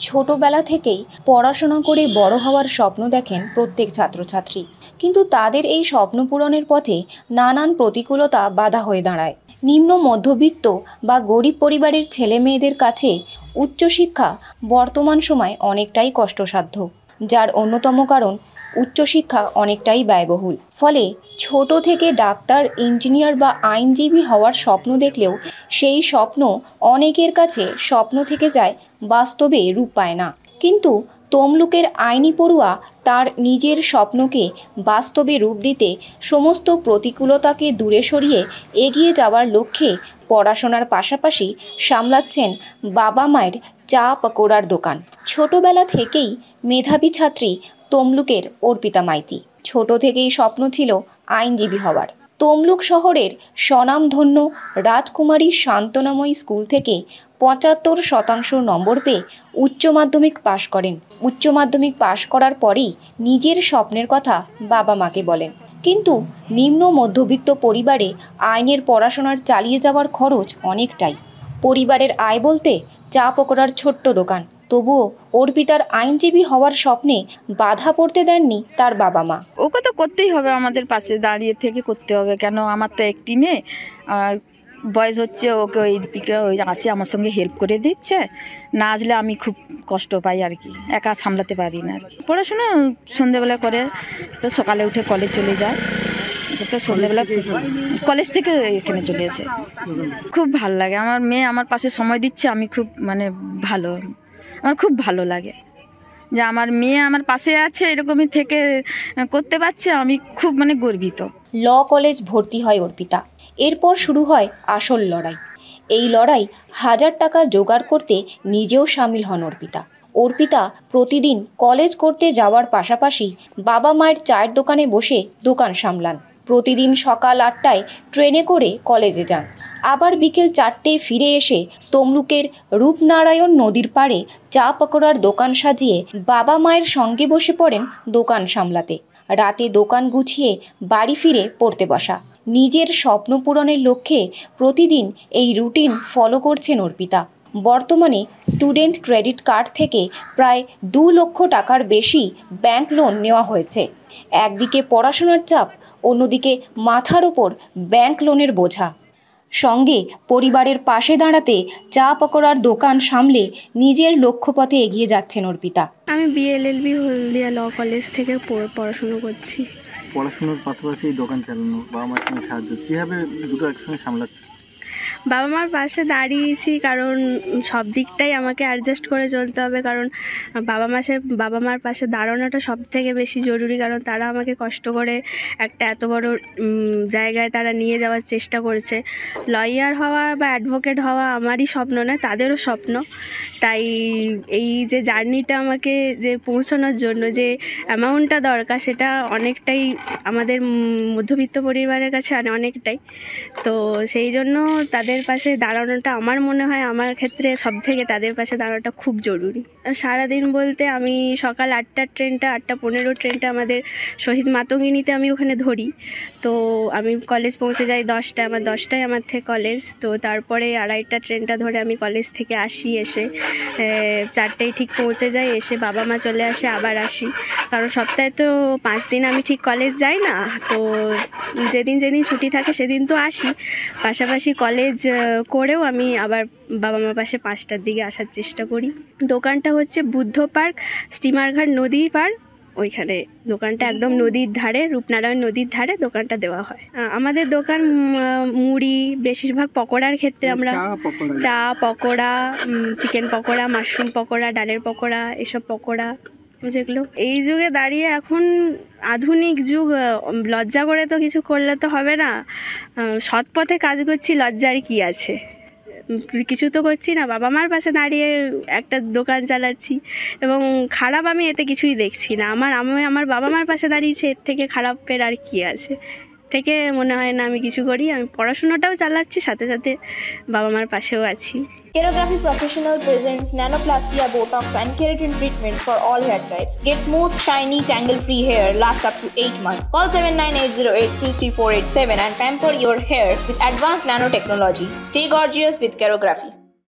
ছোটবেলা থেকেই পড়াশোনা করে বড় হওয়ার স্বপ্ন দেখেন প্রত্যেক ছাত্রছাত্রী, কিন্তু তাদের এই স্বপ্ন পূরণের পথে নানান প্রতিকূলতা বাধা হয়ে দাঁড়ায়। নিম্ন মধ্যবিত্ত বা গরিব পরিবারের ছেলে মেয়েদের কাছে উচ্চশিক্ষা বর্তমান সময় অনেকটাই কষ্টসাধ্য, যার অন্যতম কারণ উচ্চশিক্ষা অনেকটাই ব্যয়বহুল। ফলে ছোট থেকে ডাক্তার, ইঞ্জিনিয়ার বা আইনজীবী হওয়ার স্বপ্ন দেখলেও সেই স্বপ্ন অনেকের কাছে স্বপ্ন থেকে যায়, বাস্তবে রূপ পায় না। কিন্তু তমলুকের আইনি পড়ুয়া তার নিজের স্বপ্নকে বাস্তবে রূপ দিতে সমস্ত প্রতিকূলতাকে দূরে সরিয়ে এগিয়ে যাওয়ার লক্ষ্যে পড়াশোনার পাশাপাশি সামলাচ্ছেন বাবা মায়ের চা পকোড়ার দোকান। ছোটবেলা থেকেই মেধাবী ছাত্রী তমলুকের অর্পিতা মাইতি। ছোট থেকেই স্বপ্ন ছিল আইনজীবী হওয়ার। তমলুক শহরের স্বনামধন্য রাজকুমারী শান্তনাময়ী স্কুল থেকে ৭৫% নম্বর পেয়ে উচ্চ মাধ্যমিক পাশ করেন। উচ্চ মাধ্যমিক পাশ করার পরেই নিজের স্বপ্নের কথা বাবা মাকে বলেন। কিন্তু নিম্ন মধ্যবিত্ত পরিবারে আইনের পড়াশোনার চালিয়ে যাওয়ার খরচ অনেকটাই। পরিবারের আয় বলতে চা পকোড়ার ছোট্ট দোকান। তবুও অর্পিতার আইনজীবী হওয়ার স্বপ্নে বাধা পড়তে দেননি তার বাবা মা। ওকে তো করতেই হবে, আমাদের পাশে দাঁড়িয়ে থেকে করতে হবে। কেন, আমার তো একটি মেয়ে, আর বয়স হচ্ছে, ওকে ওই দিকে ওই আসে আমার সঙ্গে হেল্প করে দিচ্ছে। না আসলে আমি খুব কষ্ট পাই আর কি, একা সামলাতে পারি না আর কি। পড়াশোনা সন্ধ্যেবেলা করে, তো সকালে উঠে কলেজ চলে যায়, তো সন্ধ্যেবেলা কলেজ থেকে এখানে চলে এসে খুব ভালো লাগে। আমার মেয়ে আমার পাশে সময় দিচ্ছে, আমি খুব ভালো, আমার খুব ভালো লাগে যে আমার মেয়ে আমার পাশে আছে, এরকমই থেকে করতে পারছে, আমি খুব গর্বিত। ল কলেজ ভর্তি হয় অর্পিতা। এরপর শুরু হয় আসল লড়াই। এই লড়াই ১০০০ টাকা জোগাড় করতে নিজেও সামিল হন অর্পিতা। অর্পিতা প্রতিদিন কলেজ করতে যাওয়ার পাশাপাশি বাবা মায়ের চায়ের দোকানে বসে দোকান সামলান। প্রতিদিন সকাল ৮টায় ট্রেনে করে কলেজে যান, আবার বিকেল ৪টায় ফিরে এসে তমলুকের রূপনারায়ণ নদীর পাড়ে চা পকোড়ার দোকান সাজিয়ে বাবা মায়ের সঙ্গে বসে পড়েন দোকান সামলাতে। রাতে দোকান গুছিয়ে বাড়ি ফিরে পড়তে বসা। নিজের স্বপ্ন পূরণের লক্ষ্যে প্রতিদিন এই রুটিন ফলো করছেন অর্পিতা। বর্তমানে স্টুডেন্ট ক্রেডিট কার্ড থেকে প্রায় ২ লক্ষ টাকার বেশি ব্যাংক লোন নেওয়া হয়েছে। একদিকে পড়াশোনার চাপ, অন্যদিকে মাথার ওপর ব্যাংক লোনের বোঝা। সঙ্গে পরিবারের পাশে দাঁড়াতে চা পকোড়ার দোকান সামলে নিজের লক্ষ্যপথে এগিয়ে যাচ্ছেন অর্পিতা। আমি বিএলএলবি হলদিয়া ল কলেজ থেকে পড়াশোনা করছি। পড়াশোনার পাশাপাশি দোকান চালানো, বাবা মার সঙ্গে সাহায্য, কীভাবে দুটো একসঙ্গে সামলাচ্ছি? বাবা মার পাশে দাঁড়িয়েছি, কারণ সব দিকটাই আমাকে অ্যাডজাস্ট করে চলতে হবে। কারণ বাবা মার পাশে দাঁড়ানোটা সব থেকে বেশি জরুরি, কারণ তারা আমাকে কষ্ট করে একটা এত বড় জায়গায় তারা নিয়ে যাওয়ার চেষ্টা করেছে। লয়ার হওয়া বা অ্যাডভোকেট হওয়া আমারই স্বপ্ন নয়, তাদেরও স্বপ্ন। তাই এই যে জার্নিটা আমাকে যে পৌঁছানোর জন্য যে অ্যামাউন্টটা দরকার, সেটা অনেকটাই আমাদের মধ্যবিত্ত পরিবারের কাছে অনেকটাই। তো সেই জন্য তাদের পাশে দাঁড়ানোটা আমার মনে হয় আমার ক্ষেত্রে সব থেকে তাদের পাশে দাঁড়ানোটা খুব জরুরি। সারাদিন বলতে আমি সকাল ৮টার ট্রেনটা, ৮:১৫ ট্রেনটা আমাদের শহীদ মাতঙ্গিনীতে আমি ওখানে ধরি। তো আমি কলেজ পৌঁছে যাই 10টায়, আমার 10টায় আমার থেকে কলেজ। তো তারপরে ২:৩০ ট্রেনটা ধরে আমি কলেজ থেকে আসি, এসে ৪টায় ঠিক পৌঁছে যাই। এসে বাবা মা চলে আসে, আবার আসি। কারণ সপ্তাহে তো 5 দিন আমি ঠিক কলেজ যাই না, তো যেদিন ছুটি থাকে সেদিন তো আসি। পাশাপাশি কলেজ করেও আমি আবার বাবা মার পাশে 5টার দিকে আসার চেষ্টা করি। দোকানটা হচ্ছে বুদ্ধ পার্ক, স্টিমারঘাট নদীর পার, ওইখানে দোকানটা একদম নদীর ধারে, রূপনারায়ণ নদীর ধারে দোকানটা দেওয়া হয়। আমাদের দোকান মুড়ি, বেশিরভাগ পকোড়ার ক্ষেত্রে আমরা চা পকোড়া, চিকেন পকোড়া, মাশরুম পকোড়া, ডালের পকোড়া, এসব পকোড়া যেগুলো। এই যুগে দাঁড়িয়ে এখন আধুনিক যুগ, লজ্জা করে তো কিছু করলে তো হবে না। সৎ পথে কাজ করছি, লজ্জার কি আছে? কিছু তো করছি না, বাবা মার পাশে দাঁড়িয়ে একটা দোকান চালাচ্ছি, এবং খারাপ আমি এতে কিছুই দেখছি না। আমি আমার বাবা মার পাশে দাঁড়িয়েছি, এর থেকে খারাপের আর কি আছে? থেকে মনে হয় না আমি কিছু করি। আমি পড়াশোনাটাও চালাচ্ছি, সাথে সাথে বাবা মার পাশেও আছি। Keratography Professional presents nanoplastia, Botox and keratin treatments for all hair types. Get smooth, shiny, tangle-free hair last up to 8 months. Call 7980823487 and pamper your hair with advanced nanotechnology. Stay gorgeous with Keratography.